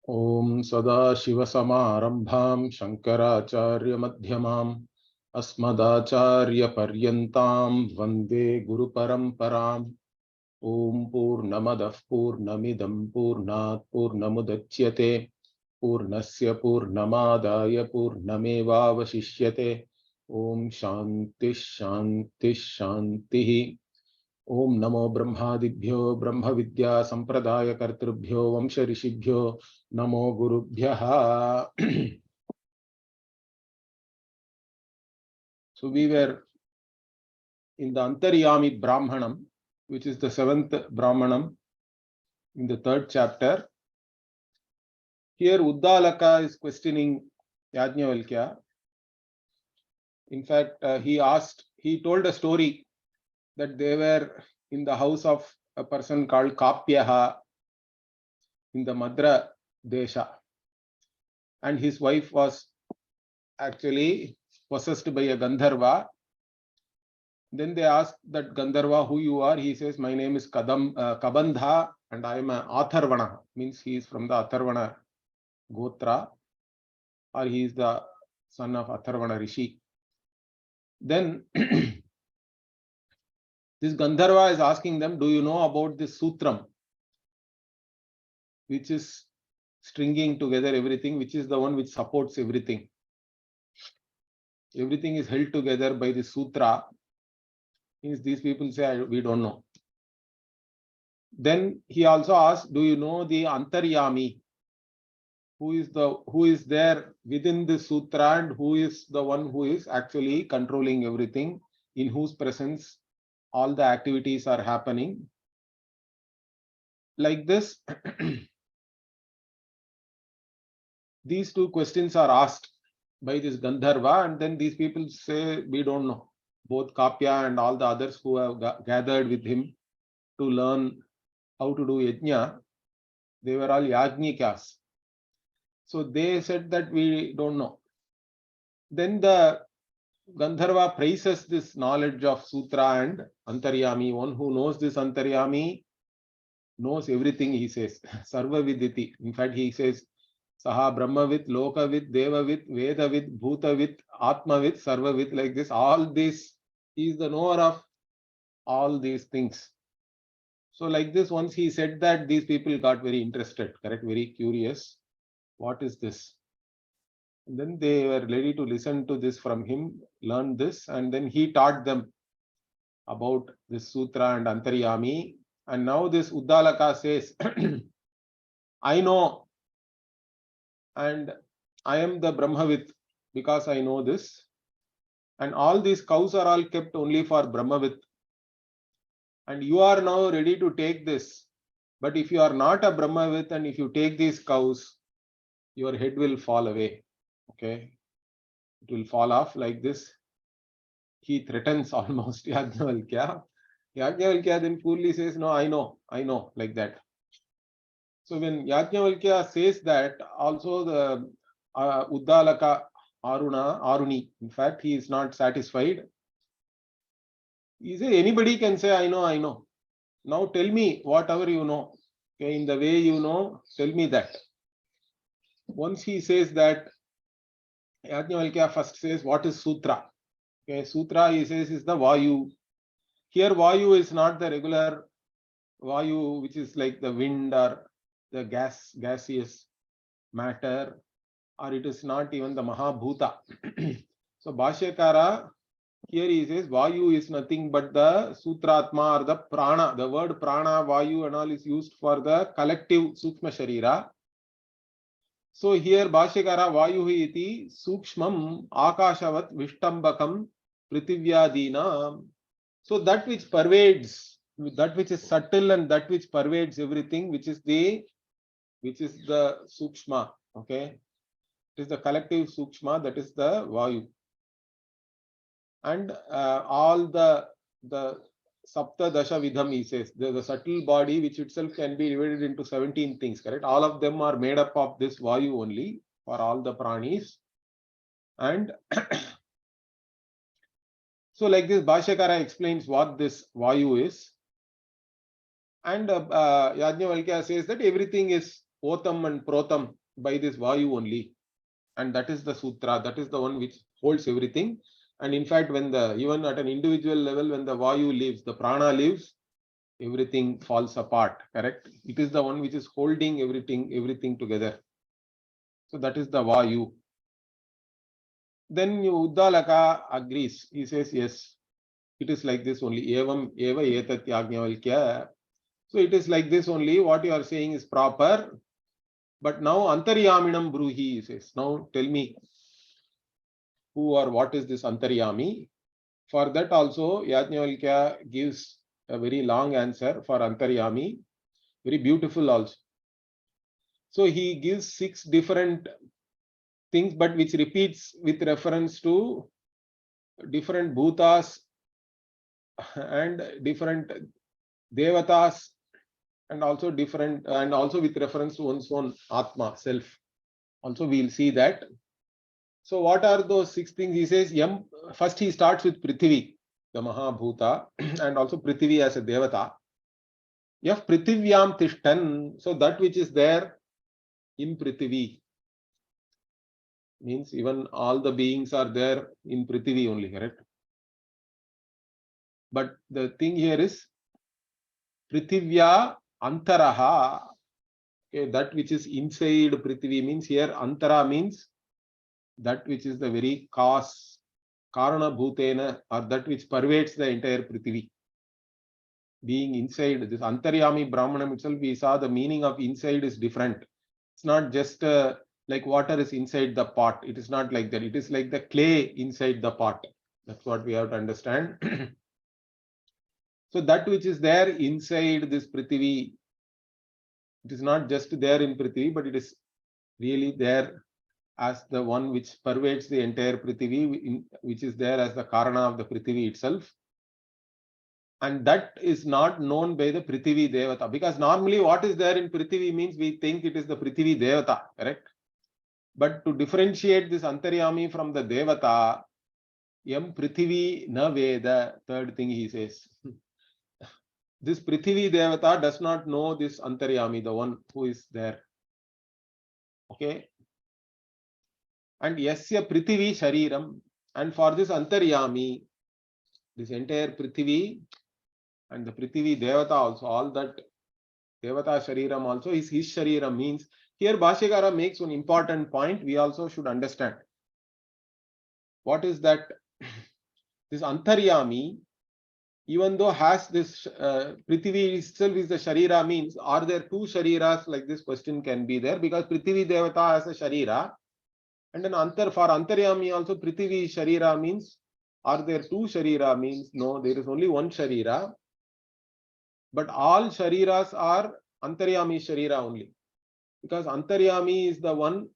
Om Sada Shiva Samarambham Shankaracharya Madhyamam Asmadacharya Paryantam Vande Guru Paramparam. Om Purnamadav Purnamidam Purnat Purnamudachyate Purnasya Purnamadaya Purnamevavashishyate. Om Shanti Shanti Shanti. Om Namo Brahmadibhyo Brahma Vidya Sampradaya Kartrubhyo Vamsha Rishibhyo Namo Gurubhyaha. So we were in the Antaryami Brahmanam, which is the 7th Brahmanam in the 3rd chapter. Here Uddalaka is questioning Yajnavalkya. In fact, he told a story that they were in the house of a person called Kapyaha in the Madra Desha, and his wife was actually possessed by a Gandharva. Then they asked that Gandharva who you are. He says, my name is Kabandha and I am an Atharvana, means he is from the Atharvana Gotra, or he is the son of Atharvana Rishi. Then this Gandharva is asking them, do you know about this Sutram, which is stringing together everything, which is the one which supports everything. Everything is held together by the Sutra. Means these people say, we don't know. Then he also asked, do you know the Antaryami? Who is there within the Sutra and who is the one who is actually controlling everything, in whose presence all the activities are happening. Like this, these two questions are asked by this Gandharva, and then these people say, we don't know. Both Kapya and all the others who have gathered with him to learn how to do yajna, they were all yajnikas. So they said that we don't know. Then the Gandharva praises this knowledge of Sutra and Antaryami. One who knows this Antaryami knows everything, he says. Sarva Viditi. In fact, he says, Saha Brahmavit, Lokavit, Devavit, Vedavit, Bhutavit, Atmavit, Sarvavit, like this. All this, he is the knower of all these things. So like this, once he said that, these people got very interested, correct? Very curious. What is this? And then they were ready to listen to this from him, learn this, and then he taught them about this Sutra and Antaryami. And now this Uddalaka says, I know, and I am the Brahmavit because I know this. And all these cows are all kept only for Brahmavit. And you are now ready to take this. But if you are not a Brahmavit and if you take these cows, your head will fall away. Okay, it will fall off like this. He threatens almost Yajnavalkya. Yajnavalkya then coolly says, no, I know, like that. So when Yajnavalkya says that, also the Uddalaka Aruni, in fact, he is not satisfied. He says, anybody can say, I know. Now tell me whatever you know. Okay, in the way you know, tell me that. Once he says that, Yajnavalkya first says, what is Sutra? Okay, Sutra, he says, is the Vayu. Here, Vayu is not the regular Vayu, which is like the wind or the gaseous matter, or it is not even the Mahabhuta. So, Bhashyakara, here he says, Vayu is nothing but the Sutratma or the Prana. The word Prana, Vayu and all is used for the collective Sukshma Sharira. So here Bhashyakara Vayu iti Sukshmam Akashavat Vishtambakam Pritivyadina. So that which pervades, that which is subtle and that which pervades everything, which is the Sukshma. Okay, it is the collective Sukshma, that is the Vayu. And all the Sapta Dasha Vidham, he says, the subtle body which itself can be divided into 17 things, correct? All of them are made up of this Vayu only for all the pranis. And so like this, Bhashyakara explains what this Vayu is. And Yajnavalkya says that everything is Otam and Protam by this Vayu only. And that is the Sutra, that is the one which holds everything. And in fact, when even at an individual level, when the Vayu leaves, the Prana leaves, everything falls apart, correct? It is the one which is holding everything together. So that is the Vayu. Then Uddalaka agrees. He says, yes, it is like this only. Evam eva etat yajnavalkya. So it is like this only. What you are saying is proper. But now Antaryaminam Bruhi, he says. Now tell me who or what is this Antaryami? For that also, Yajnavalkya gives a very long answer for Antaryami. Very beautiful also. So he gives 6 different things, but which repeats with reference to different bhutas and different devatas, and also with reference to one's own atma, self. Also we'll see that. So what are those 6 things? He says, first he starts with Prithvi, the Mahabhuta, and also Prithvi as a devata. Yaf Prithivyam Tishtan, so that which is there in Prithvi, means even all the beings are there in Prithvi only, correct? But the thing here is Prithivya Antaraha, okay, that which is inside Prithvi, means here Antara means that which is the very cause, Karana Bhutena, or that which pervades the entire Prithvi. Being inside, this Antaryami Brahmanam itself, we saw the meaning of inside is different. It's not just like water is inside the pot. It is not like that. It is like the clay inside the pot. That's what we have to understand. So that which is there inside this Prithvi, it is not just there in Prithvi, but it is really there as the one which pervades the entire Prithvi, which is there as the Karana of the Prithvi itself. And that is not known by the Prithvi Devata, because normally what is there in Prithvi means we think it is the Prithvi Devata, correct? But to differentiate this Antaryami from the Devata, Yam Prithvi na Veda, third thing he says. This Prithvi Devata does not know this Antaryami, the one who is there. Okay? And Yasya Prithvi Shariram, and for this Antaryami, this entire Prithvi and the Prithvi Devata also, all that Devata Shariram also is his Shariram, means here Bhashyakara makes one important point we also should understand. What is that? This Antaryami, even though has this Prithvi itself is the Sharira, means are there 2 Shariras, like this question can be there, because Prithvi Devata has a Sharira, and then for Antaryami also Prithvi Sharira, means are there 2 Sharira, means no, there is only one Sharira. But all Shariras are Antaryami Sharira only, because Antaryami is the one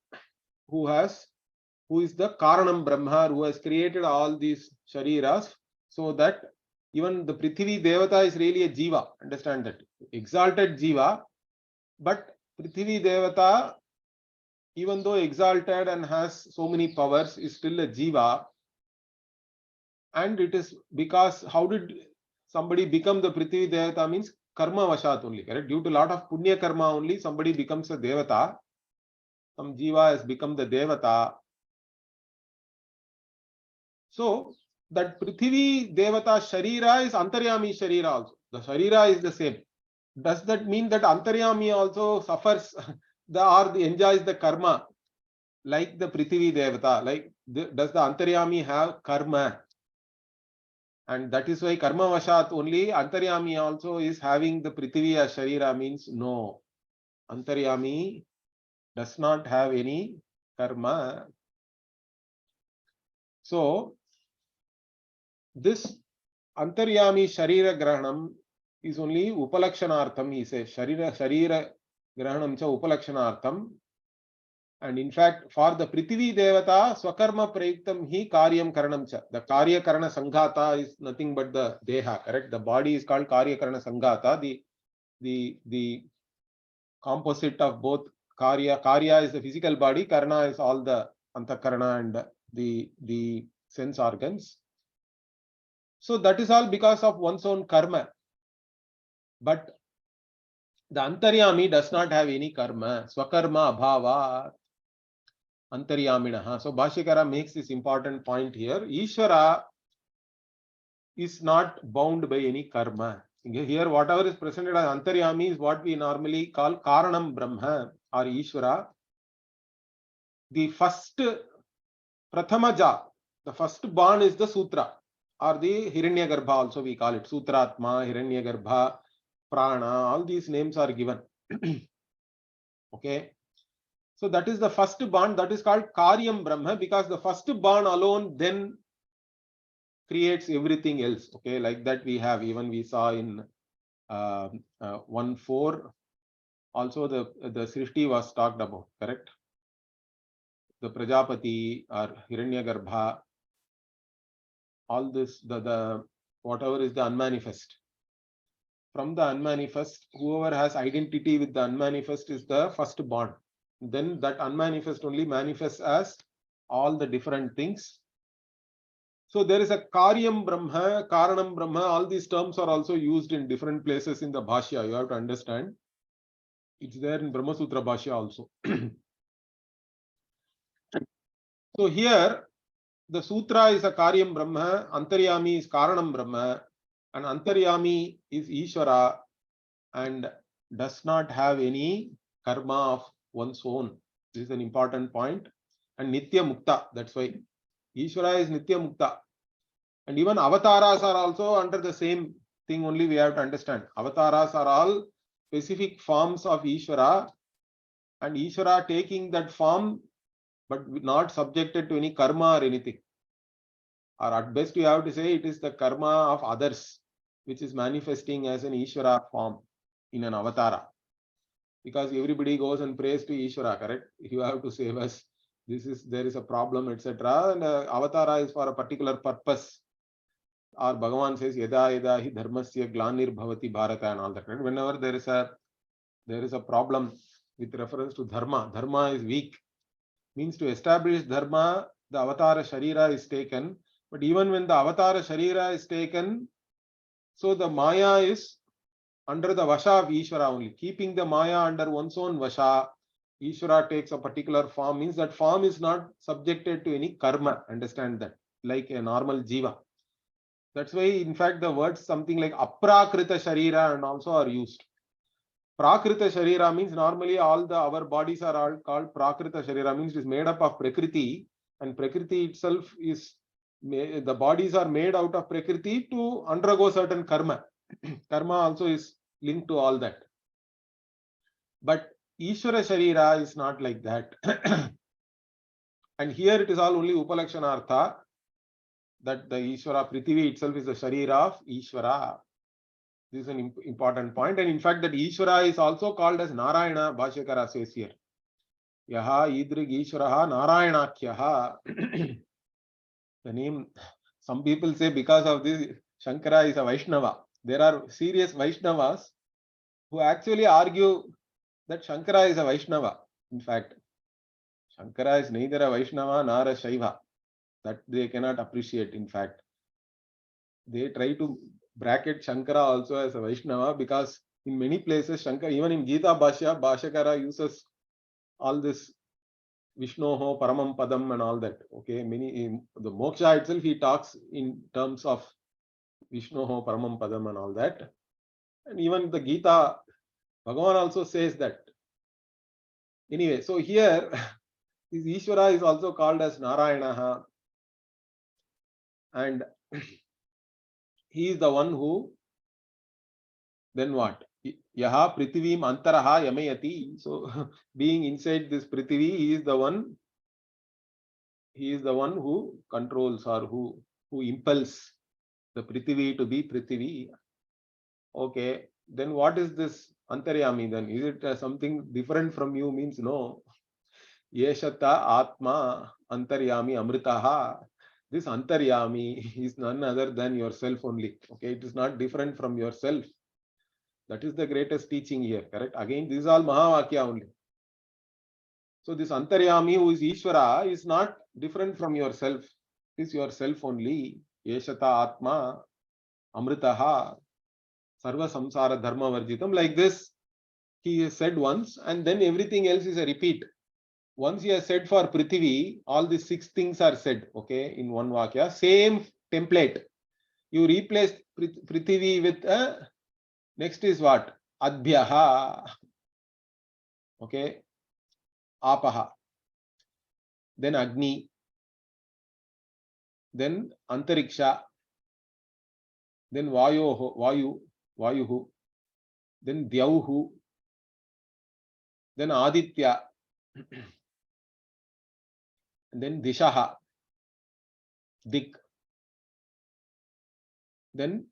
who is the Karanam Brahma, who has created all these Shariras, so that even the Prithvi Devata is really a Jiva. Understand that. Exalted Jiva, but Prithvi Devata, even though exalted and has so many powers, is still a Jiva. And it is because how did somebody become the Prithvi Devata, means karma vashat only, correct? Due to a lot of punya karma only, somebody becomes a Devata. Some Jiva has become the Devata. So that Prithvi Devata Sharira is Antaryami Sharira also. The Sharira is the same. Does that mean that Antaryami also suffers or enjoys the karma like the Prithvi Devata? Like does the Antaryami have karma? And that is why karma vashat only Antaryami also is having the Prithvi as Sharira, means no. Antaryami does not have any karma. So this Antaryami Sharira Grahanam is only Upalakshanartham, he says. Sharira Grahanam cha Upalakshanartham. And in fact, for the Prithvi Devata, Swakarma Prayuktam hi Karyam Karanam cha. The Karya Karana Sanghata is nothing but the Deha, correct? The body is called Karya Karana Sanghata. The composite of both Karya. Karya is the physical body, Karana is all the Antakarana and the sense organs. So that is all because of one's own karma. But The Antaryami does not have any karma. Swakarma abhava Antaryaminaha. So Bhashyakara makes this important point here. Ishvara is not bound by any karma. Here, whatever is presented as Antaryami is what we normally call Karanam Brahma or Ishvara. The first Prathamaja, the first born is the Sutra or the Hiranyagarbha, also we call it Sutratma, Hiranyagarbha, Prana, all these names are given. Okay. So that is the first born, that is called Karyam Brahma, because the first born alone then creates everything else. Okay, like that we have, even we saw in 1.4, also the Srishti was talked about, correct? The Prajapati or Hiranyagarbha, all this, the whatever is the unmanifest. From the unmanifest, whoever has identity with the unmanifest is the first born. Then that unmanifest only manifests as all the different things. So there is a Karyam Brahma, Karanam Brahma, all these terms are also used in different places in the Bhashya. You have to understand. It's there in Brahma Sutra Bhashya also. So here, the Sutra is a Karyam Brahma, Antaryami is Karanam Brahma, and Antaryami is Ishvara and does not have any karma of one's own. This is an important point. And Nitya Mukta, that's why Ishvara is Nitya Mukta. And even avatars are also under the same thing, only we have to understand. Avatars are all specific forms of Ishvara, and Ishvara taking that form but not subjected to any karma or anything. Or at best you have to say it is the karma of others which is manifesting as an Ishvara form in an avatara. Because everybody goes and prays to Ishvara, correct? You have to save us. There is a problem, etc. And avatara is for a particular purpose. Or Bhagavan says, Yada yada hi dharmasya glanir bhavati bharata and all that. Whenever there is a problem with reference to dharma, dharma is weak. Means to establish dharma, the avatara sharira is taken. But even when the avatara sharira is taken, so the Maya is under the Vasha of Ishvara only. Keeping the Maya under one's own Vasha, Ishvara takes a particular form, means that form is not subjected to any karma. Understand that? Like a normal jiva. That's why, in fact, the words something like aprakrita sharira and also are used. Prakrita sharira means normally our bodies are all called prakrita sharira, means it is made up of prakriti, and prakriti itself is, the bodies are made out of prakriti to undergo certain karma. Karma also is linked to all that. But Ishvara sharira is not like that. And here it is all only Upalakshanartha, that the Ishvara Prithvi itself is the sharira of Ishvara. This is an important point. And in fact, that Ishvara is also called as Narayana, Bhashyakara says here. Yaha idrig Ishvaraha Narayanakyaha. The name, some people say because of this, Shankara is a Vaishnava. There are serious Vaishnavas who actually argue that Shankara is a Vaishnava. In fact, Shankara is neither a Vaishnava nor a Shaiva. That they cannot appreciate, in fact. They try to bracket Shankara also as a Vaishnava, because in many places, Shankara, even in Gita Bhashya, Bhashyakara uses all this Vishnoho, Paramam Padam and all that. Okay, the Moksha itself, he talks in terms of Vishnoho, Paramam Padam and all that. And even the Gita, Bhagavan also says that. Anyway, so here, this Ishvara is also called as Narayana. And he is the one who, then what? Yaha Prithivim Antaraha Yamayati. So being inside this Prithvi, he is the one who controls or who impels the Prithvi to be Prithvi. Okay, then what is this Antaryami then? Is it something different from you? Means no. Yeshata Atma Antaryami Amritaha. This Antaryami is none other than yourself only. Okay, it is not different from yourself. That is the greatest teaching here, correct? Again, this is all Mahavakya only. So this Antaryami who is Ishvara is not different from yourself. It is yourself only. Yeshata Atma Amritaha Sarva Samsara Dharma Varjitam. Like this, he has said once, and then everything else is a repeat. Once he has said for Prithvi, all the 6 things are said, okay, in one Vakya. Same template. You replace Prithvi with next is what? Adbhyaha. Okay. Apaha. Then Agni. Then Antariksha. Then Vayuhu. Then Dyauhu. Then Aditya. Then Dishaha. Dik. Then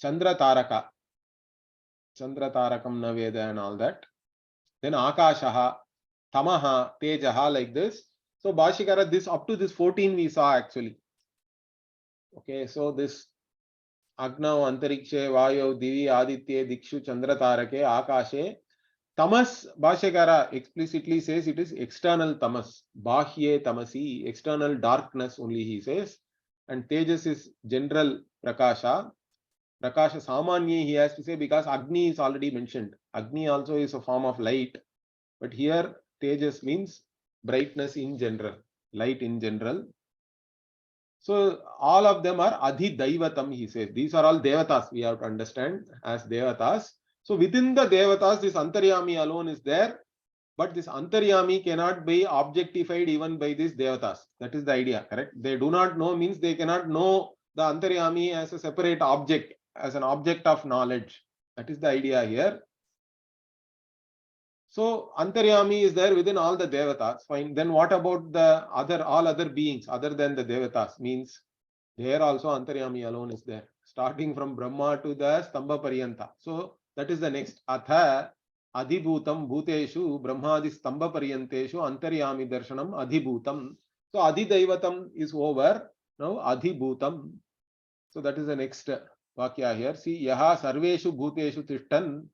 Chandra Taraka. Chandra Tarakam Naveda and all that. Then Akashaha, Tamaha, Tejaha, like this. So Bhashyakara, this up to this 14 we saw actually. Okay, so this Agnav, Antarikshe, Vayo, Divi, Aditya, Dikshu, Chandra Tarake, Akashe. Tamas, Bhashyakara explicitly says it is external tamas. Bahye tamasi, external darkness only he says. And Tejas is general Prakasha. Prakasha Samanya he has to say because Agni is already mentioned. Agni also is a form of light. But here Tejas means brightness in general, light in general. So all of them are Adi Daivatam, he says. These are all Devatas, we have to understand as Devatas. So within the Devatas, this Antaryami alone is there. But this Antaryami cannot be objectified even by these Devatas. That is the idea, correct? They do not know means they cannot know the Antaryami as a separate object, as an object of knowledge. That is the idea here. So Antaryami is there within all the Devatas. Fine. Then what about the all other beings other than the Devatas? Means there also Antaryami alone is there. Starting from Brahma to the Stambha Paryanta. So that is the next. Atha Adhibhutam Bhuteshu Brahmadi Stambha Paryanteshu Antaryami Darshanam Adhibhutam. So Adhidaivatam is over. Now Adhibhutam. So that is the next Vakya here. See, Yaha Sarveshu Bhuteshu Tishtan.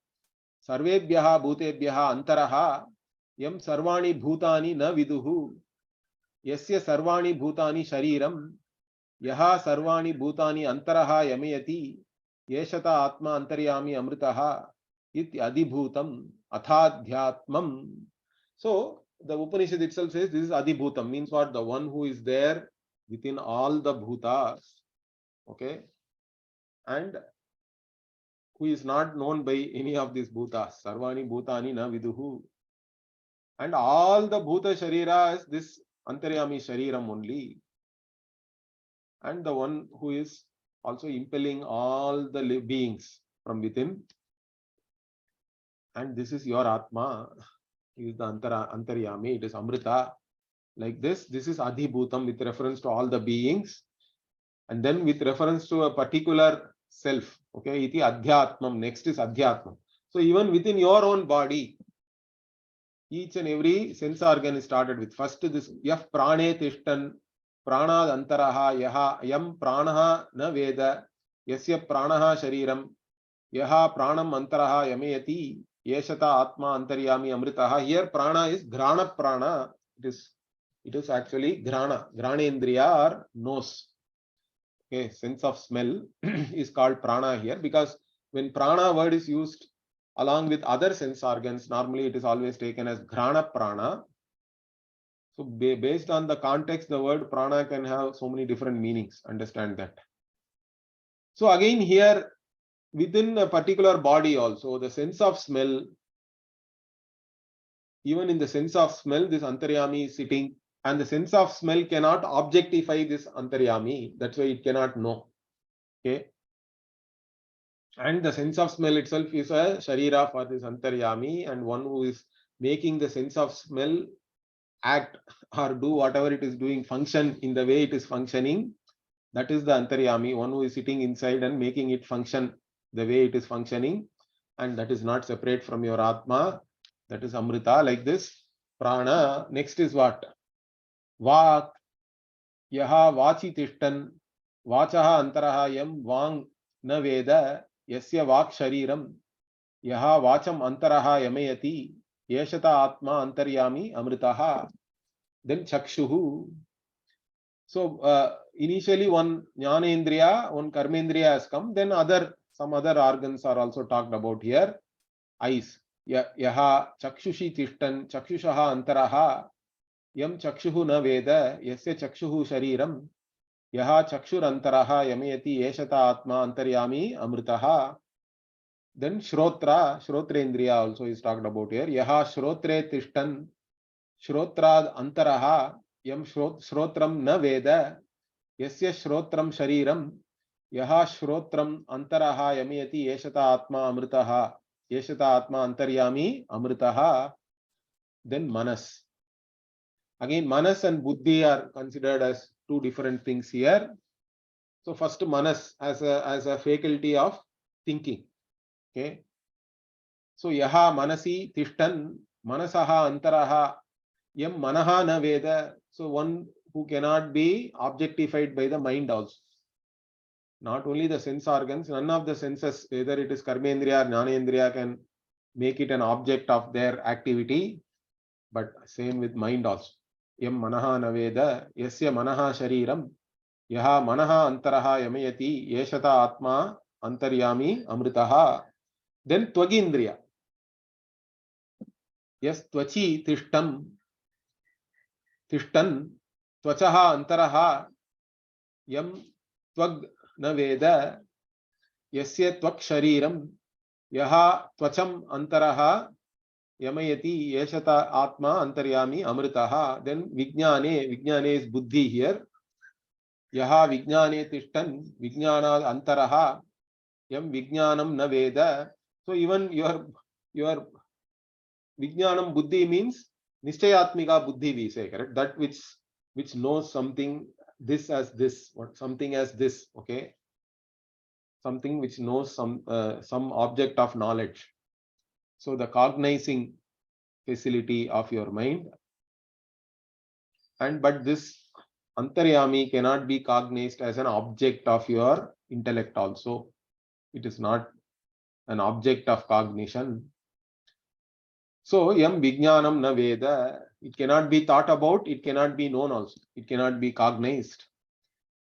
Sarvebhyaha Bhutebhyaha Antaraha Yam Sarvani Bhutani Na Viduhu Yasya Sarvani Bhutani Shariram Yaha Sarvani Bhutani Antaraha Yamayati Yeshata Atma Antaryami Amritaha Iti Adibhutam Athadhyatmam. So the Upanishad itself says this is Adibhutam, means what? The one who is there within all the bhutas. Okay. And who is not known by any of these bhutas. Sarvani bhutani na viduhu. And all the bhuta shariras, this Antaryami shariram only. And the one who is also impelling all the beings from within. And this is your Atma. He is the Antaryami. It is Amrita. Like this. This is Adhibhutam with reference to all the beings. And then with reference to a particular self. Okay, iti adhyatmam. Next is adhyatmam. So even within your own body, each and every sense organ is started with first this yaf prane tishtan pranad antaraha yaha yam pranaha na veda yasya pranaha shariram yaha pranam antaraha yamayati yeshata atma antaryami amritaha. Here prana is grana prana. It is actually grana granendriya or nose. Okay, sense of smell is called prana here because when prana word is used along with other sense organs, normally it is always taken as grana prana. So based on the context, the word prana can have so many different meanings. Understand that. So again here within a particular body also, the sense of smell, even in the sense of smell, this Antaryami is sitting. And the sense of smell cannot objectify this Antaryami. That's why it cannot know. Okay. And the sense of smell itself is a Sharira for this Antaryami, and one who is making the sense of smell act or do whatever it is doing, function in the way it is functioning. That is the Antaryami, one who is sitting inside and making it function the way it is functioning. And that is not separate from your Atma. That is Amrita, like this. Prana. Next is what? Vak, Yaha Vachi Tishtan, Vachaha Antaraha Yam Vang Na Veda, Yasya Vak Shariram, Yaha Vacham Antaraha Yamayati, Yeshata Atma Antaryami Amritaha. Then Chakshuhu. So initially one Jnanendriya, one Karmendriya has come, then some other organs are also talked about here. Eyes. yaha chakshushi tishtan chakshushaha antaraha yam chakshuhu na veda yasya chakshuhu shariram yaha chakshurantaraha yamayati yeshata atma antaryami amritaha. Then Shrotrendriya also is talked about here. Yaha Shrotre Tishtan Shrotrad Antaraha Yam Shrotram Na Veda Yasya Shrotram Shariram Yaha Shrotram Antaraha Yamayati Yeshata Atma Amritaha Yeshata Atma Antaryami Amritaha. Then Manas. Again, Manas and Buddhi are considered as two different things here. So first Manas as a faculty of thinking. Okay. So yaha manasi tishtan manasaha antaraha yam manaha na veda. So one who cannot be objectified by the mind also. Not only the sense organs, none of the senses, whether it is karmendriya or jnanendriya, can make it an object of their activity, but same with mind also. Yam manaha na veda yasya manaha shariram yaha manaha antaraha yamayati yeshata atma antaryami amritaha. Then tvagindriya. Yes, tvachi tishtan tvachaha antaraha yam tvag na veda yasya tvak shariram yaha tvacham antaraha yamayati yeshata atma antaryami amritaha. Then vijnane is buddhi here. Yaha vijnane tishtan vijnana antaraha yam vijnanam na veda. So even your vijnanam buddhi means nishchayatmika buddhi, we say, correct? That which knows something this as this, something as this, okay? Something which knows some object of knowledge. So the cognizing facility of your mind. But this antaryami cannot be cognized as an object of your intellect also. It is not an object of cognition. So yam vijnanam na veda, it cannot be thought about, it cannot be known also, it cannot be cognized.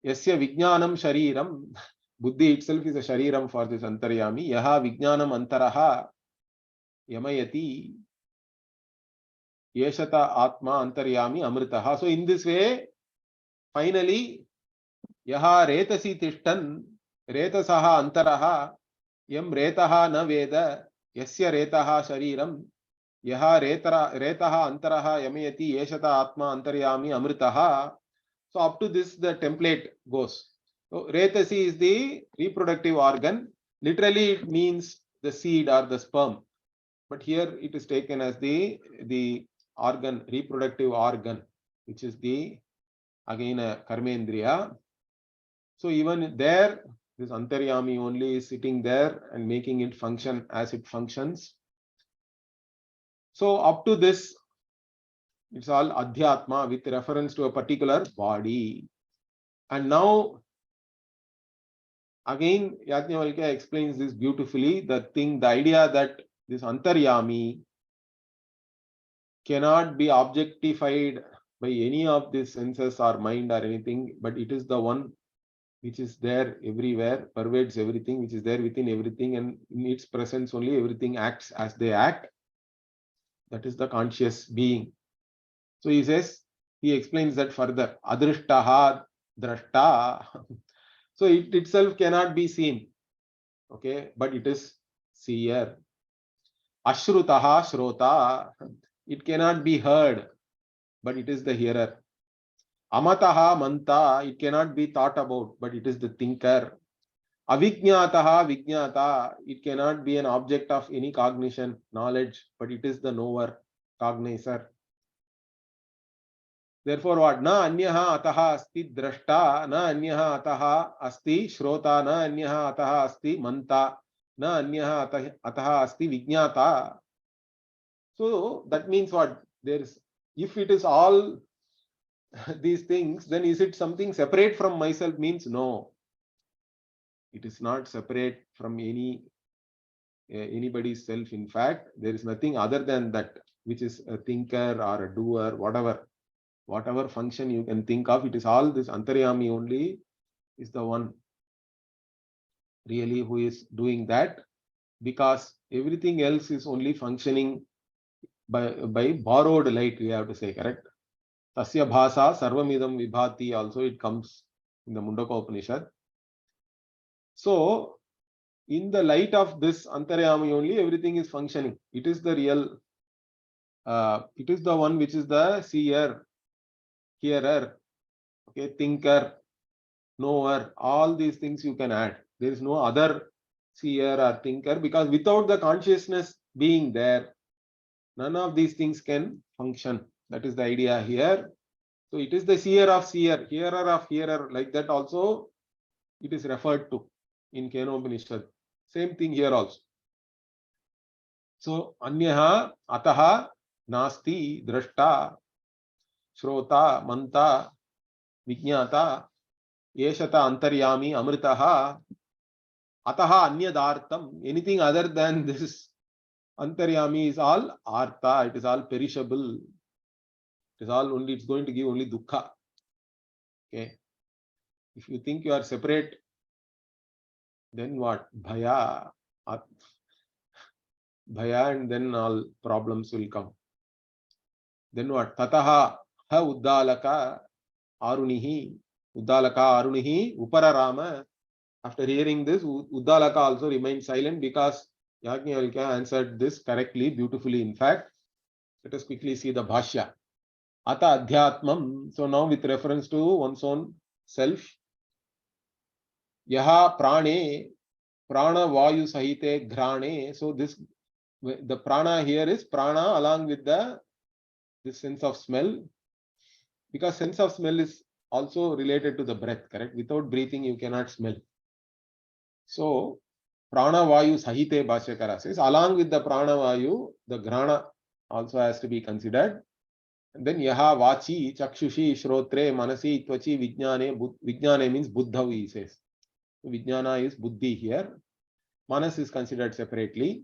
Yasya vijnanam shariram, buddhi itself is a shariram for this antaryami. Yaha vijnanam antaraha yamayati yeshata atma antaryami amritaha. So in this way, finally, yaha retasi tishtan retasaha antaraha yam retaha na veda yasya retaha shariram yaha retaha antaraha yamayati yeshata atma antaryami amritaha. So up to this the template goes. So retasi is the reproductive organ. Literally it means the seed or the sperm. But here it is taken as the organ, reproductive organ, which is again a karmendriya. So even there, this antaryami only is sitting there and making it function as it functions. So up to this, it's all adhyatma with reference to a particular body. And now, again, Yajnavalkya explains this beautifully. The idea that this antaryami cannot be objectified by any of these senses or mind or anything, but it is the one which is there everywhere, pervades everything, which is there within everything, and in its presence only everything acts as they act. That is the conscious being. So he explains that further. Adrishtaha drashta. So it itself cannot be seen. Okay, but it is seer. Ashrutaha shrota. It cannot be heard, but it is the hearer. Amataha manta. It cannot be thought about, but it is the thinker. Avijñataha vijñata. It cannot be an object of any cognition, knowledge, but it is the knower, cognizer. Therefore, what? Na anyaha ataha asti drashta, na anyaha ataha asti shrota, na anyaha ataha asti manta, na anyaha ataha asti vijñata. So that means what? If it is all these things, then is it something separate from myself? Means no. It is not separate from anybody's self. In fact, there is nothing other than that, which is a thinker or a doer, whatever function you can think of. It is all this antaryami only is the one really who is doing that. because everything else is only functioning by borrowed light, we have to say, correct? Tasya bhasa sarvamidam vibhati, also it comes in the Mundaka Upanishad. So, in the light of this Antaryami only, everything is functioning. It is the real, it is the one which is the seer, hearer, okay, thinker, knower, all these things you can add. There is no other seer or thinker, because without the consciousness being there, none of these things can function. That is the idea here. So it is the seer of seer, hearer of hearer, like that also it is referred to in Kenopanishad. Same thing here also. So anyaha ataha nasti drashta shrota manta vijnata yeshata antaryami amritaha ataha anyadartam. Anything other than this antaryami is all artha, it is all perishable. It is all only, it's going to give only dukkha. Okay. If you think you are separate, then what? Bhaya, and then all problems will come. Then what? Tataha ha uddalaka arunihi upararama. After hearing this, Uddalaka also remained silent, because Yajnavalkya answered this correctly, beautifully in fact. Let us quickly see the Bhashya. Ata adhyatmam. So now with reference to one's own self. Yaha prane prana vayu sahite ghrane. So this, the prana here is prana along with this sense of smell, because sense of smell is also related to the breath, correct? Without breathing you cannot smell. So prana vayu sahite, Bhashyakara says, along with the prana vayu, the grana also has to be considered. And then yaha vachi chakshushi shrotre manasi tvachi vijnane. Vijnane means buddha, he says. Vijnana is buddhi here. Manas is considered separately.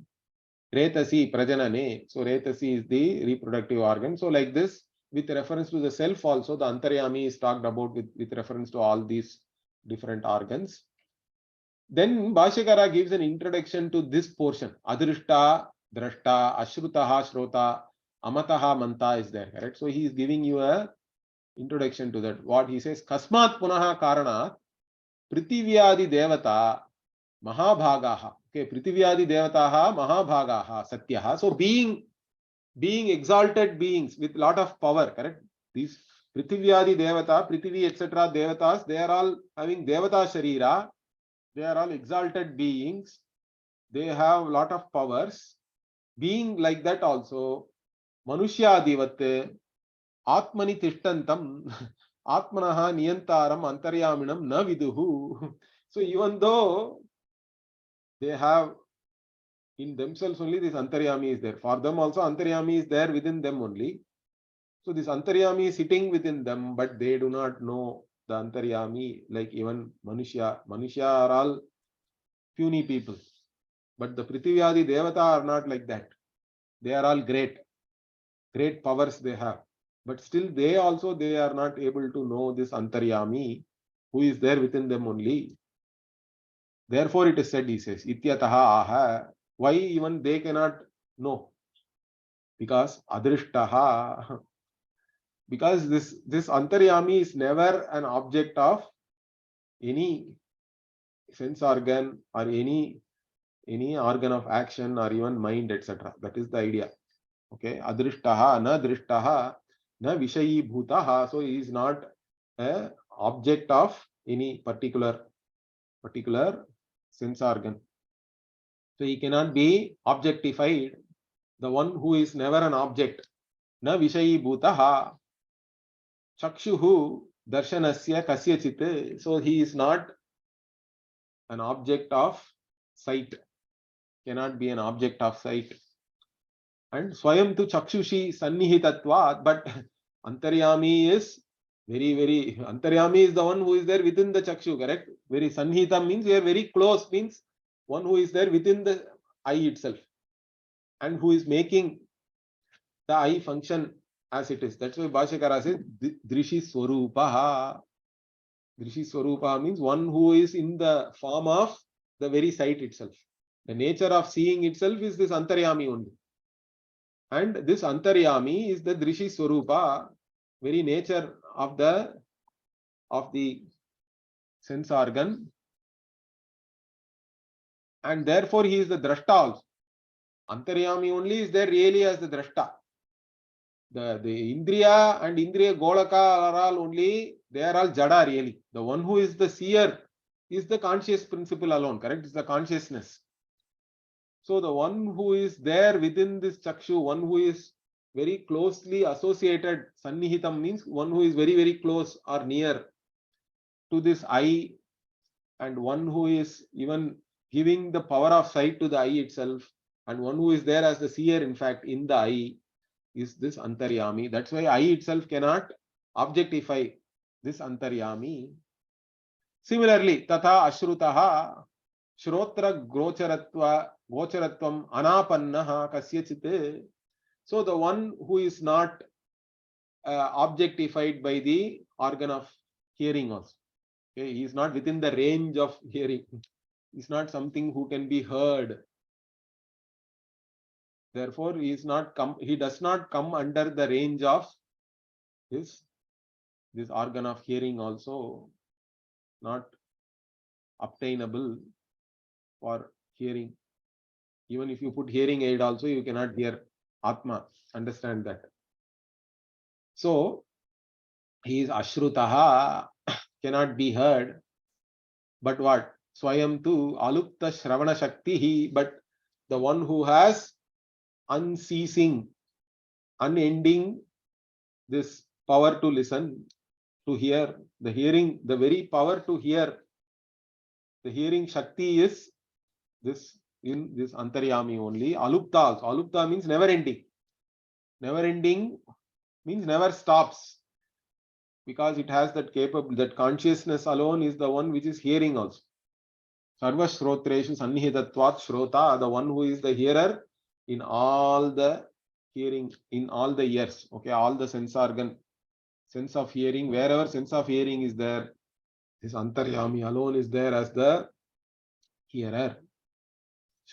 Retasi prajanane. So retasi is the reproductive organ. So like this, with reference to the self also, the antaryami is talked about with reference to all these different organs. Then Bhashyakara gives an introduction to this portion. Adrishta, drashta, ashrutaha, shrota, amataha, manta is there, correct? So he is giving you a introduction to that. What he says, Kasmat punaha karana pritivyadi devata mahabhagaha. Okay, pritivyadi devataha mahabhagaha satyaha. So being exalted beings with lot of power, correct? These pritivyadi devata, prithvi, etc. devatas, they are all having devata sharira. They are all exalted beings. They have a lot of powers. Being like that also, Manushya Divat, Atmani Tishtantam, Atmanaha Niyantaram Antaryaminam Na Viduhu. So even though they have in themselves only this Antaryami is there, for them also Antaryami is there within them only. So this Antaryami is sitting within them, but they do not know the Antaryami, like even Manushya. Manushya are all puny people. But the Prithvyadi Devata are not like that. They are all great powers they have. But still they are not able to know this Antaryami, who is there within them only. Therefore it is said, he says, Ityataha aha. Why even they cannot know? Because Adrishtaha. Because this Antaryami is never an object of any sense organ or any organ of action or even mind, etc. That is the idea. Okay, adrishtaha, na drishtaha, na vishayi bhutaha. So he is not an object of any particular sense organ. So he cannot be objectified. The one who is never an object. Na vishayi bhutaha. Chakshuhu darshanasya kasyachit. So he is not an object of sight. Cannot be an object of sight. And swayam tu chakshushi sannihitatvat, but antaryami is very antaryami is the one who is there within the chakshu, correct? Very sannihita means we are very close, means one who is there within the eye itself and who is making the eye function as it is. That's why Bhashyakara says drishi swarupaha. Drishi swarupa means one who is in the form of the very sight itself. The nature of seeing itself is this Antaryami only. And this Antaryami is the Drishi Swarupa, very nature of the sense organ. And therefore he is the Drashta also. Antaryami only is there really as the Drashta. The Indriya and Indriya Golaka are all only, they are all Jada really. The one who is the seer is the conscious principle alone, correct? It's the consciousness. So the one who is there within this Chakshu, one who is very closely associated, Sannihitam means one who is very, very close or near to this eye, and one who is even giving the power of sight to the eye itself, and one who is there as the seer, in fact, in the eye, is this Antaryami. That's why eye itself cannot objectify this Antaryami. Similarly, Tatha Ashrutaha Shrotra Gocharatvam Anapannaha Kasyachit. So the one who is not objectified by the organ of hearing also. Okay, he is not within the range of hearing. He is not something who can be heard. Therefore, he does not come under the range of this organ of hearing also, not obtainable for hearing. Even if you put hearing aid also, you cannot hear Atma. Understand that. So, he is Ashrutaha, cannot be heard. But what? Swayam tu alupta shravana shakti, but the one who has unceasing, unending this power to listen, to hear, the hearing, the very power to hear, the hearing Shakti is this in this Antaryami only. Alupta also. Alupta means never ending. Never ending means never stops, because it has that consciousness alone is the one which is hearing also. Sarva Shrotreshu Sannihitatvat Shrota, the one who is the hearer in all the hearing, in all the ears. Okay, all the sense organ, sense of hearing, wherever sense of hearing is there, this Antaryami alone is there as the hearer.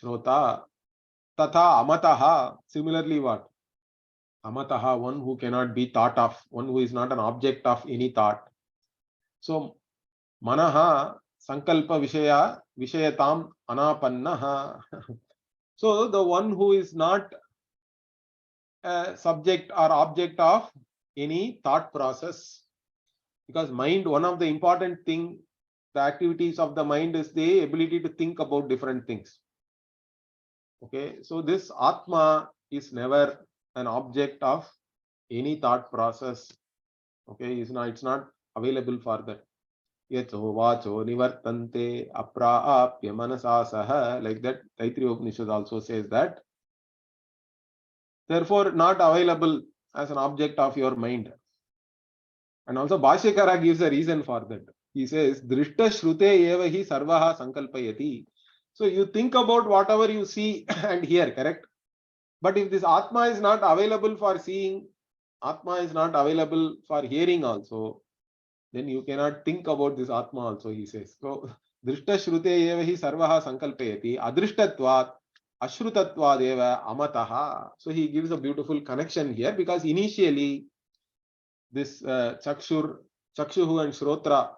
Shrota. Tatha Amataha. Similarly, what? Amataha, one who cannot be thought of, one who is not an object of any thought. So, Manaha Sankalpa Vishayatam Anapannaha. So, the one who is not a subject or object of any thought process. Because mind, one of the important thing, the activities of the mind is the ability to think about different things. Okay, so this Atma is never an object of any thought process. Okay, it's not available for that. Yacho vacho nivartante apraapya manasasaha, like that Taittiriya Upanishad also says that. Therefore, not available as an object of your mind. And also Bhashyakara gives a reason for that. He says, Drishta Shrute eva hi sarvaha sankalpayati. So you think about whatever you see and hear, correct? But if this Atma is not available for seeing, Atma is not available for hearing also, then you cannot think about this Atma also, he says. So, Drishta Shrute eva hi sarvaha sankalpayati, Adrishtatvat, Ashrutatvad eva amataha. So he gives a beautiful connection here, because initially this Chakshuhu and Shrotra,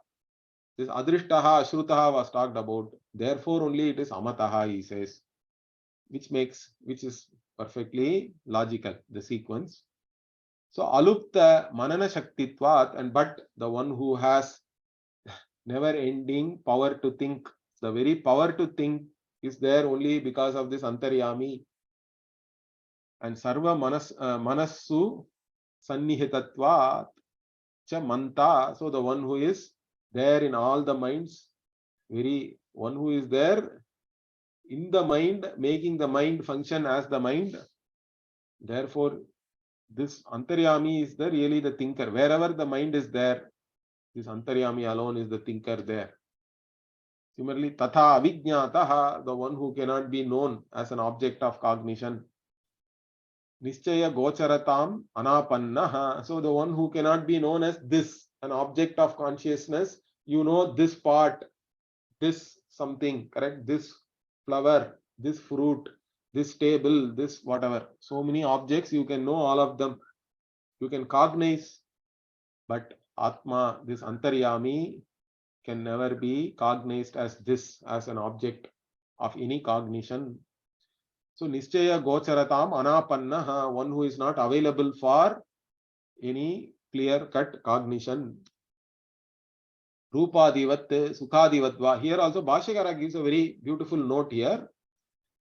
this Adrishtaha, Ashrutaha was talked about. Therefore, only it is Amataha, he says, which is perfectly logical, the sequence. So, Alupta Manana Shaktitvat, and but the one who has never ending power to think, the very power to think is there only because of this Antaryami. And Sarva Manassu Sannihitatvat Cha Manta, so the one who is there in all the minds, one who is there in the mind, making the mind function as the mind. Therefore, this Antaryami is really the thinker. Wherever the mind is there, this Antaryami alone is the thinker there. Similarly, Tatha Avijñātaha, the one who cannot be known as an object of cognition. Nischaya Gocharatam Anapannaha, so the one who cannot be known as this, an object of consciousness. You know this part, this something, correct? This flower, this fruit, this table, this whatever. So many objects, you can know all of them. You can cognize, but Atma, this Antaryami, can never be cognized as this, as an object of any cognition. So Nischaya Gocharatam Anapanna, one who is not available for any clear-cut cognition. Rupadivat, Sukhadivatva. Here also Bhashyakara gives a very beautiful note here.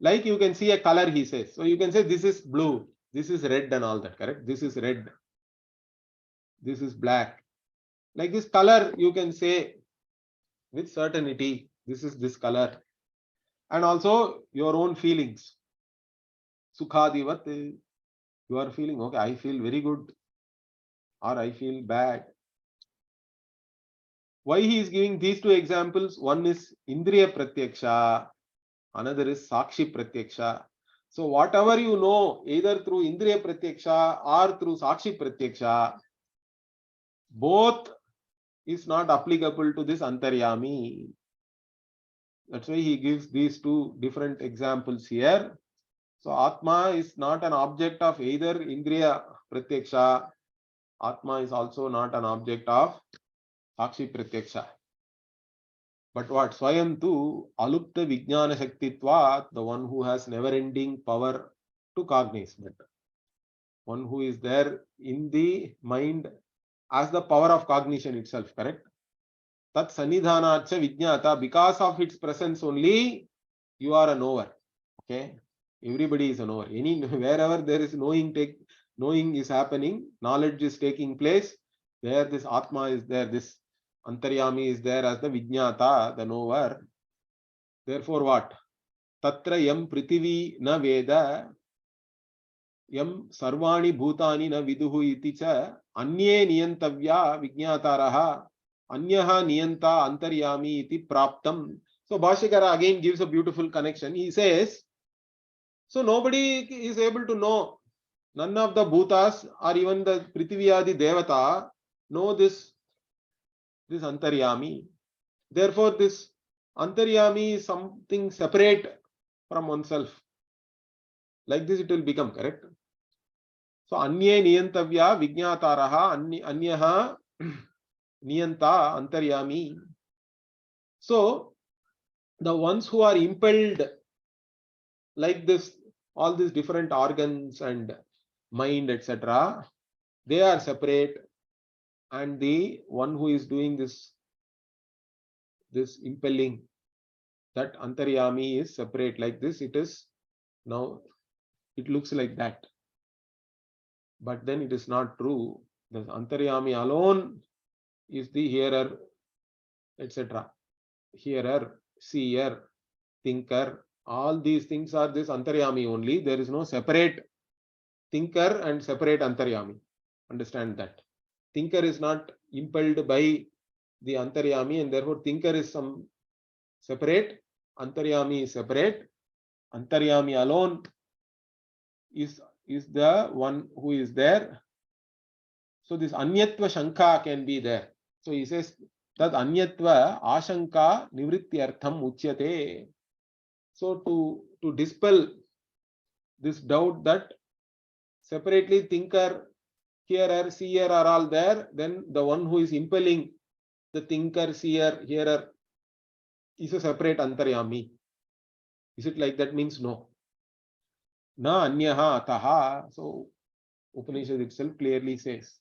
Like you can see a color, he says. So you can say this is blue, this is red and all that, correct? This is red, this is black. Like this color, you can say with certainty, this is this color. And also your own feelings. Sukhadivat, you are feeling, okay, I feel very good or I feel bad. Why he is giving these two examples? One is Indriya Pratyaksha, another is Sakshi Pratyaksha. So whatever you know, either through Indriya Pratyaksha or through Sakshi Pratyaksha, both is not applicable to this Antaryami. That's why he gives these two different examples here. So Atma is not an object of either Indriya Pratyaksha. Atma is also not an object of Sakshi Pratyaksha. But what? Swayam tu alupta vijnana shaktitvat, the one who has never-ending power to cognize. One who is there in the mind as the power of cognition itself, correct? Tat sanidhanacha vijnata, because of its presence only, you are a knower. Okay? Everybody is a knower. Wherever there is knowing is happening, knowledge is taking place, there this Atma is there, this Antaryami is there as the Vijnata, the knower. Therefore what? Tatra yam prithivi na veda, yam sarvani bhutani na viduhu iti cha, anye niyantavya vijnataraha, anyaha niyanta antaryami iti praptam. So Bhashyakara again gives a beautiful connection. He says, so nobody is able to know. None of the bhutas or even the Prithiviyadi Devata know this Antaryami. Therefore, this Antaryami is something separate from oneself. Like this it will become, correct? So, Anye Niyantavya Vijnataraha Anyaha Niyanta Antaryami. So, the ones who are impelled like this, all these different organs and mind, etc., they are separate, and the one who is doing this impelling, that Antaryami is separate. Like this it is. Now it looks like that, but then it is not true. The Antaryami alone is the hearer, etc. Hearer, seer, thinker, all these things are this Antaryami only. There is no separate thinker and separate Antaryami. Understand that. Thinker is not impelled by the Antaryami, and therefore thinker is some separate, Antaryami is separate. Antaryami alone is the one who is there. So this Anyatva Shanka can be there. So he says that Anyatva Ashanka Nivrityartham Uchyate. So to dispel this doubt that separately thinker, hearer, seer are all there, then the one who is impelling the thinker, seer, hearer is a separate Antaryami. Is it like that? Means no. Na anyaha ataha. So Upanishad itself clearly says,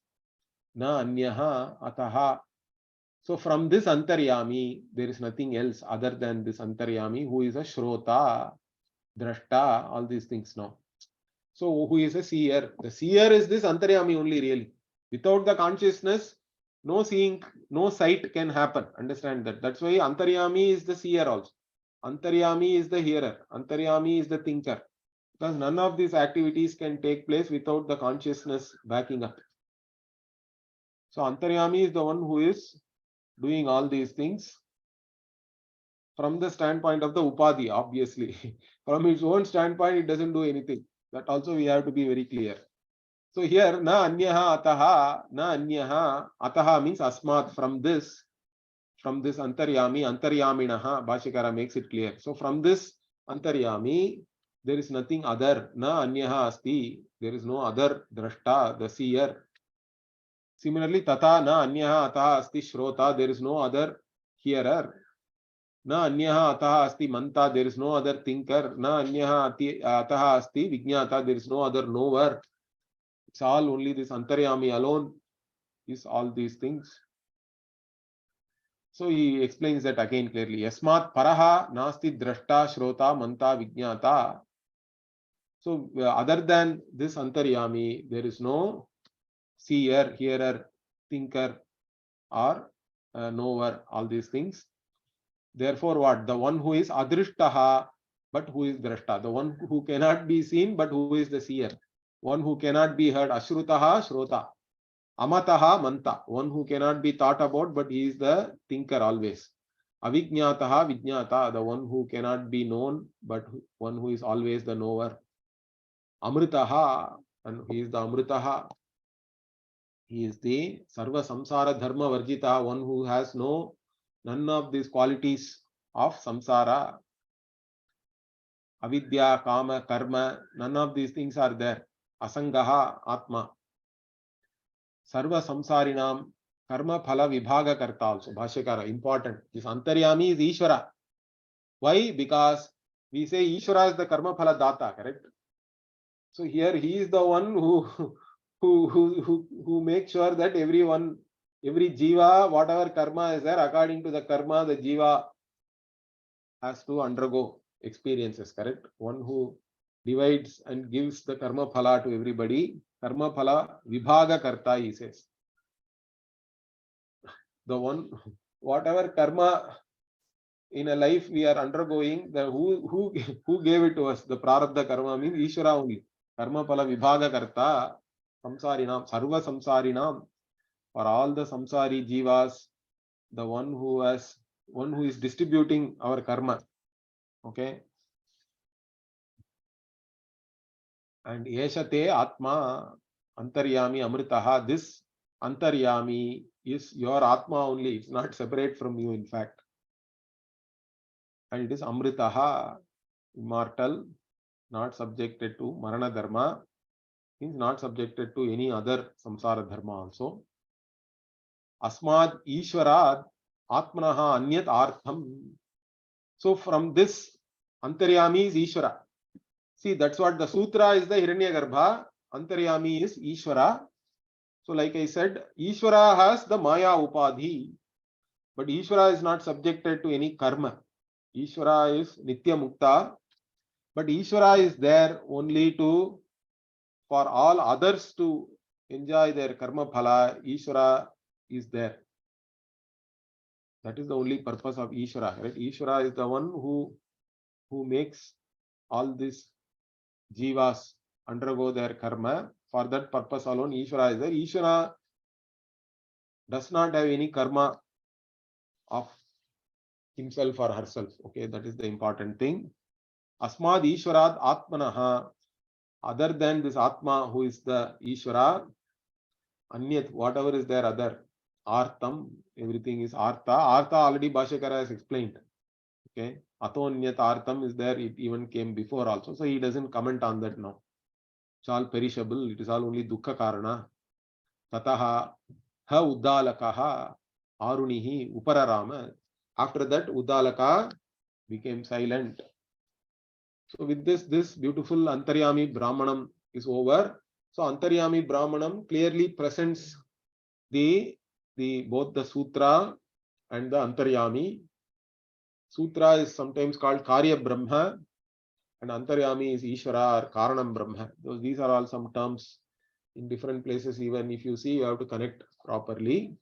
na anyaha ataha. So from this Antaryami, there is nothing else other than this Antaryami who is a Shrota, Drashta, all these things now. So who is a seer? The seer is this Antaryami only really. Without the consciousness, no seeing, no sight can happen. Understand that. That's why Antaryami is the seer also. Antaryami is the hearer. Antaryami is the thinker. Because none of these activities can take place without the consciousness backing up. So Antaryami is the one who is doing all these things from the standpoint of the Upadhi, obviously. From its own standpoint, it doesn't do anything. That also we have to be very clear. So here, na anyaha ataha, na anyaha ataha means asmat, from this Antaryami, Antaryaminaha, Bhashyakara makes it clear. So from this Antaryami, there is nothing other. Na anyaha asti. There is no other drashta, the seer. Similarly, tata na anyaha ataha asti shrota. There is no other hearer. Na anyaha ataha asti manta. There is no other thinker. Na anyaha ataha asti vijnata. There is no other knower. It's all only this Antaryami alone is all these things. So he explains that again clearly. Yasmat paraha nasti drashta shrota manta vijnata. So other than this Antaryami, there is no seer, hearer, thinker, or knower, all these things. Therefore, what? The one who is adrishtaha, but who is drashta. The one who cannot be seen, but who is the seer. One who cannot be heard, ashrutaha, shrota. Amataha, manta. One who cannot be thought about, but he is the thinker always. Avijñataha, vijñata. The one who cannot be known, but one who is always the knower. Amritaha, and he is the Amritaha. He is the Sarva Samsara Dharma Varjita, one who has none of these qualities of samsara. Avidya, Kama, Karma, none of these things are there. Asangaha, Atma. Sarva Samsarinam, Karma Phala Vibhaga Karta also. Bhashyakara, important. This Antaryami is Ishvara. Why? Because we say Ishvara is the Karma Phala Data, correct? So here he is the one who makes sure that every jiva, whatever karma is there, according to the karma, the jiva has to undergo experiences, correct? One who divides and gives the karma phala to everybody. Karma phala vibhaga karta, he says. The one, whatever karma in a life we are undergoing, the who gave it to us? The prarabdha karma means Ishvara only. Karma phala vibhaga karta, samsarinam, sarva samsarinam, for all the samsari jivas, the one who is distributing our karma. Okay. And yeshate atma antaryami amritaha. This antaryami is your atma only. It's not separate from you, in fact. And it is amritaha, immortal, not subjected to marana dharma, means not subjected to any other samsara dharma also. Asmad Ishwarad Atmanaha Anyat Artham. So from this Antaryami is Ishvara. See, that's what the sutra is, the Hiranyagarbha. Antaryami is Ishvara. So like I said, Ishvara has the Maya Upadhi, but Ishvara is not subjected to any karma. Ishvara is Nitya Mukta, but Ishvara is there only for all others to enjoy their karma phala. Ishvara is there. That is the only purpose of Ishvara, right? Ishvara is the one who makes all these jivas undergo their karma. For that purpose alone, Ishvara is there. Ishvara does not have any karma of himself or herself. Okay, that is the important thing. Asmad Ishvarad Atmanaha. Other than this Atma, who is the Ishvara, Anyat, whatever is there other, Artham, everything is Artha. Artha already Bhashyakara has explained. Okay, Atonyat Artham is there, it even came before also. So he doesn't comment on that now. It's all perishable, it is all only Dukkha Karana. Tataha Ha Uddalakaha Arunihi Upararama. After that, Uddalaka became silent. So with this beautiful Antaryami Brahmanam is over. So Antaryami Brahmanam clearly presents both the Sutra and the Antaryami. Sutra is sometimes called Karya Brahma and Antaryami is Ishvara or Karanam Brahma. These are all some terms in different places. Even if you see, you have to connect properly.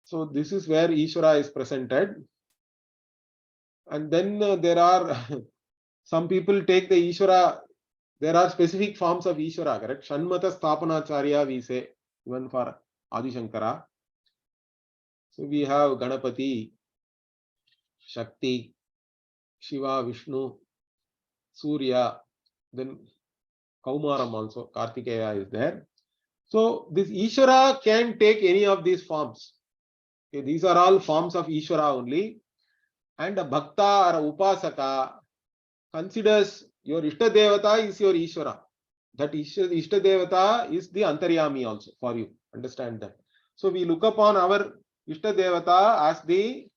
So this is where Ishvara is presented. And then there are some people take the Ishvara. There are specific forms of Ishvara, correct? Shanmata Sthapanacharya, we say, even for Adi Shankara. So we have Ganapati, Shakti, Shiva, Vishnu, Surya, then Kaumaram also, Kartikeya is there. So this Ishvara can take any of these forms. Okay, these are all forms of Ishvara only. And a bhakta or a upasaka considers your Ishta Devata is your Ishvara. That Ishta Devata is the Antaryami also for you. Understand that. So we look upon our Ishta Devata as the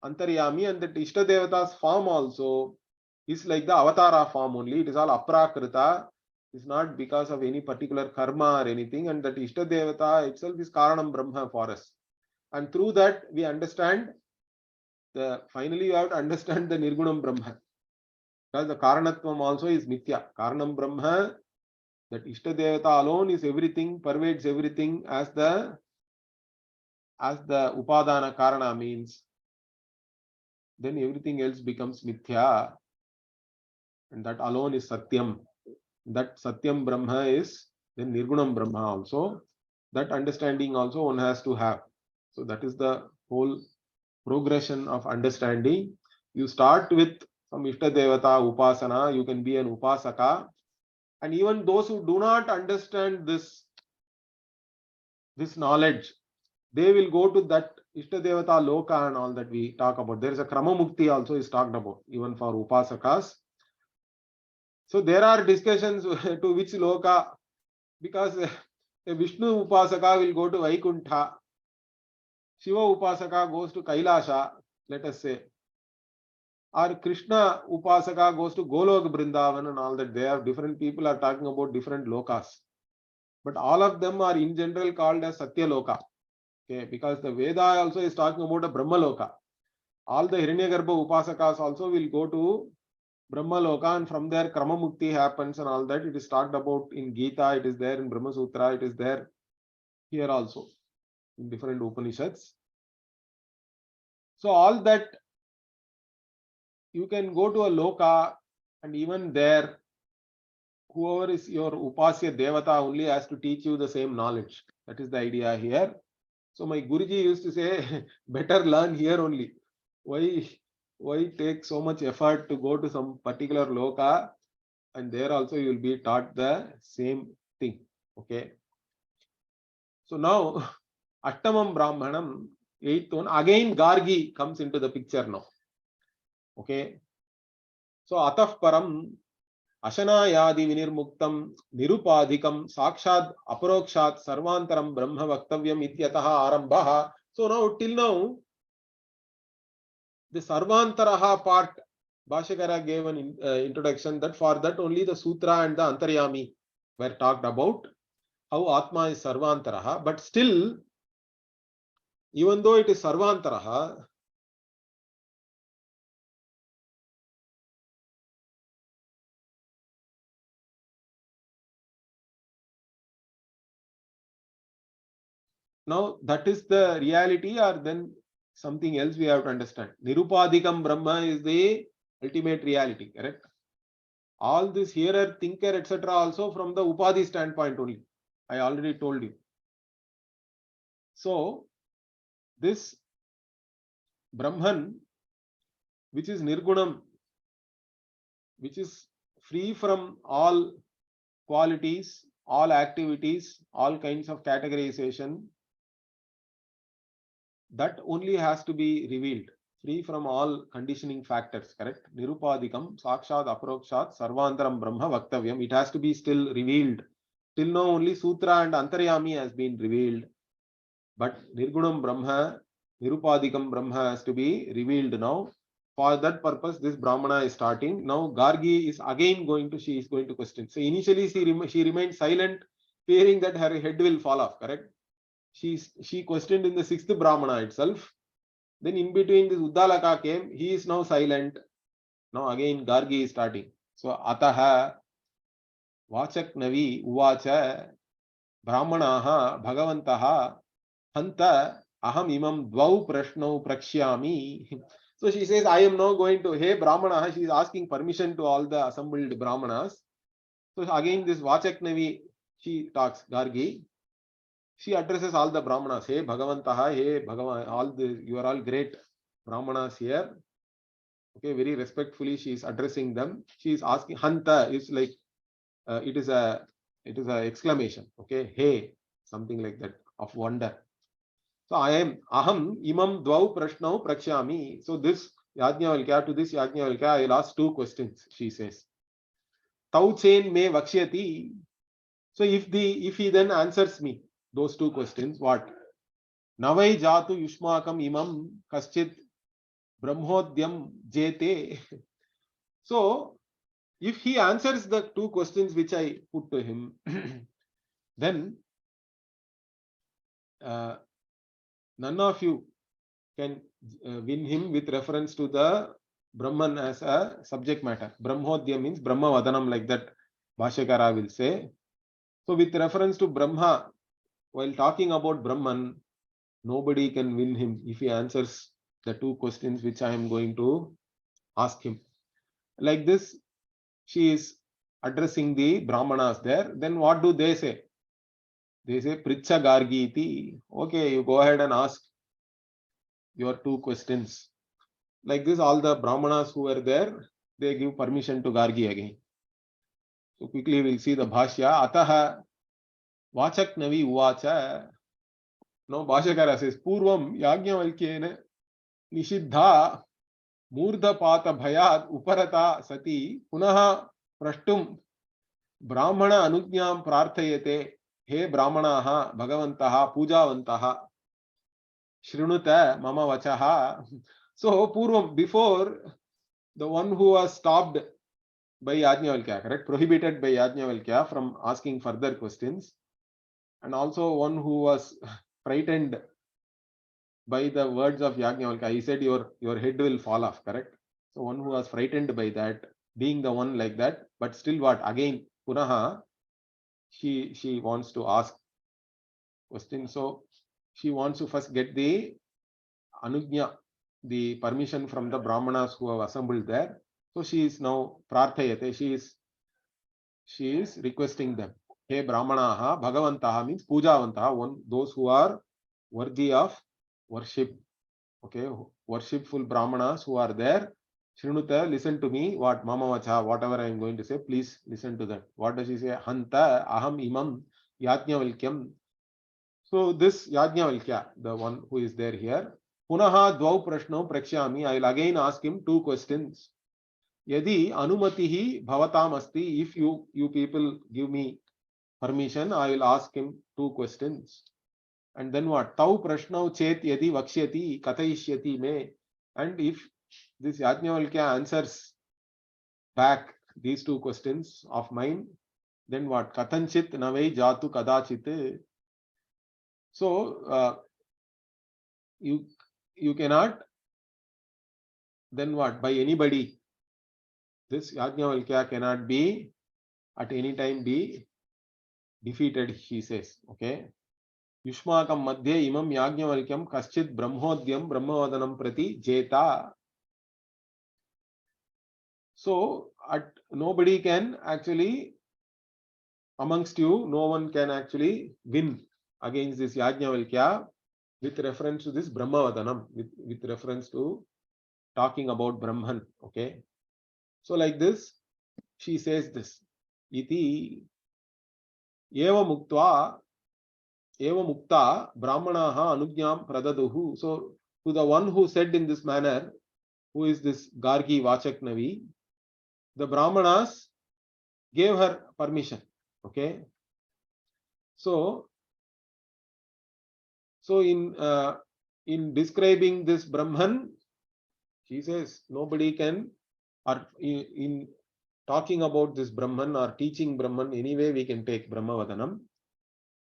Antaryami, and that Ishta Devata's form also is like the Avatara form only. It is all Aprakrita. It's not because of any particular karma or anything. And that Ishta Devata itself is Karanam Brahma for us. And through that we understand finally you have to understand the Nirgunam Brahma. Because the Karanatvam also is Mithya. Karanam Brahma, that Ishta Devata alone is everything, pervades everything as the Upadana Karana means, then everything else becomes Mithya, and that alone is Satyam. That Satyam Brahma is then Nirgunam Brahma also. That understanding also one has to have. So that is the whole progression of understanding. You start with some Ishta Devata Upasana, you can be an Upasaka, and even those who do not understand this knowledge, they will go to that Ishta Devata Loka and all that we talk about. There is a Krama Mukti also is talked about, even for Upasakas. So there are discussions to which Loka, because a Vishnu Upasaka will go to Vaikuntha, Shiva Upasaka goes to Kailasha, let us say, or Krishna Upasaka goes to Golok Brindavan and all that. They have different people are talking about different lokas. But all of them are in general called as Satya Loka. Okay, because the Veda also is talking about a Brahma Loka. All the Hiranyagarbha Upasakas also will go to Brahma Loka, and from there Krama Mukti happens and all that. It is talked about in Gita, it is there in Brahma Sutra, it is there here also in different Upanishads. So all that you can go to a Loka, and even there whoever is your Upasya Devata only has to teach you the same knowledge. That is the idea here. So my Guruji used to say, better learn here only. Why take so much effort to go to some particular Loka, and there also you will be taught the same thing. Okay. So now Ashtamam Brahmanam, 8th one, again Gargi comes into the picture now. Okay. So Ataf Param Ashanayadi Vinirmuktam Nirupadikam Sakshad Aparokshat Sarvantaram Brahma Vaktavyam Ityataha Arambaha. So now till now the Sarvantaraha part, Bhashyakara gave an introduction that for that only the Sutra and the Antaryami were talked about, how Atma is Sarvantaraha. But still, even though it is Sarvantaraha, now that is the reality, or then something else we have to understand. Nirupadikam Brahma is the ultimate reality, correct? All this hearer, thinker, etc. also from the Upadhi standpoint only. I already told you. So this Brahman, which is Nirgunam, which is free from all qualities, all activities, all kinds of categorization, that only has to be revealed, free from all conditioning factors, correct? Nirupadikam, Sakshad, Aparokshat, Sarvantaram Brahma Vaktavyam. It has to be still revealed. Till now only Sutra and Antaryami has been revealed. But Nirgunam Brahma, Nirupadikam Brahma has to be revealed now. For that purpose, this Brahmana is starting. Now Gargi is again she is going to question. So initially she remained silent, fearing that her head will fall off, correct? She questioned in the 6th Brahmana itself. Then in between this Uddalaka came, he is now silent. Now again Gargi is starting. So Ataha Vachak Navi Uvacha Brahmanaha Bhagavantaha Hanta Aham Imam Dvau Prashno Prakshyami. So she says, I am now going to, hey Brahmana, she is asking permission to all the assembled Brahmanas. So again this Vachak Navi, she talks, Gargi. She addresses all the Brahmanas. Hey Bhagavantaha, hey Bhagavan, you are all great Brahmanas here. Okay, very respectfully she is addressing them. She is asking, Hanta is like, it is a exclamation. Okay, hey, something like that of wonder. So I am Aham Imam Dvau Prashnau Prakshyami. So this Yajnavalkya, to this Yajnavalkya, I will ask two questions, she says. Tau chen me vakshyati. So if he then answers me those two questions, what? Navai jatu yushmakam imam kaschit brahmodyam jete. So if he answers the two questions which I put to him, then none of you can win him with reference to the Brahman as a subject matter. Brahmodya means Brahma Vadanam, like that Bhashyakara will say. So with reference to Brahma, while talking about Brahman, nobody can win him if he answers the two questions which I am going to ask him. Like this, she is addressing the Brahmanas there. Then what do they say? They say, Pricha Gargiti. Okay, you go ahead and ask your two questions. Like this, all the Brahmanas who were there, they give permission to Gargi again. So quickly we'll see the Bhashya. Ataha Vachaknavi Uvacha. Now Bhashyakara says, Purvam Yajnavalkyena Nishiddha Murdapata Bhayat Uparata Sati Punaha Prashtum Brahmana Anugyam Prarthayate He Brahmanaha Bhagavantaha Pujavantaha Shrinuta Mama Vachaha. So Purvam, before, the one who was stopped by Yajnavalkya, correct? Prohibited by Yajnavalkya from asking further questions, and also one who was frightened by the words of Yajnavalkya. He said, your head will fall off, correct? So one who was frightened by that, being the one like that, but still what? Again, Punaha, she wants to ask questions. So she wants to first get the Anugnya, the permission from the Brahmanas who have assembled there. So she is now Prarthayate, she is requesting them. Hey Brahmanaha, Bhagavantaha means Pujavantaha, those who are worthy of worship. Okay, worshipful Brahmanas who are there. Shrinuta, listen to me. What Mama Vacha, whatever I am going to say, please listen to that. What does she say? Hanta aham imam Yajnavalkyam. So this Yajnavalkya, the one who is there here, Punaha dvau prashno prakshami. I will again ask him two questions. Yadi anumatihi bhavatam asti. If you people give me permission, I will ask him two questions. And then what? Tau prashnau chet yadi vakshyati katayishyati me. And if this Yajnavalkya answers back these two questions of mine, then what? Katanchit navai jatu kadachit. So you cannot, then what? By anybody, this Yajnavalkya cannot be at any time be defeated, she says. Okay. Yushmakam madhye imam Yajnavalkyam kaschit brahmodyam brahmavadanam prati jeta. So nobody can actually, amongst you, no one can actually win against this Yajnavalkya with reference to this Brahmavadanam, with reference to talking about Brahman. Okay. So like this, she says this. Iti eva mukta brahmanaha anugyam pradaduhu. So to the one who said in this manner, who is this Gargi Vachaknavi, the Brahmanas gave her permission. Okay. So in describing this Brahman, she says nobody can, or in talking about this Brahman or teaching Brahman, anyway we can take Brahmavadanam.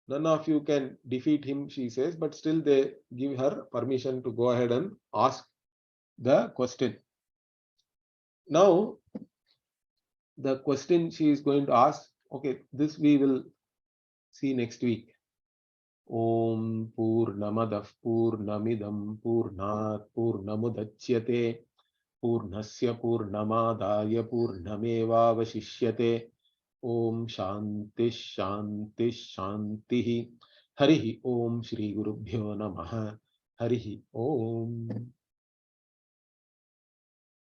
None of you can defeat him, she says, but still they give her permission to go ahead and ask the question. Now, the question she is going to ask, okay, this we will see next week. Om Purnamadah Purnamidam Purnat Purnamudachyate Purnasya Purnamadaya Purnameva Vashishyate. Om Shanti Shanti Shanti. Harihi Om Shri Gurubhyo Namaha. Harihi Om.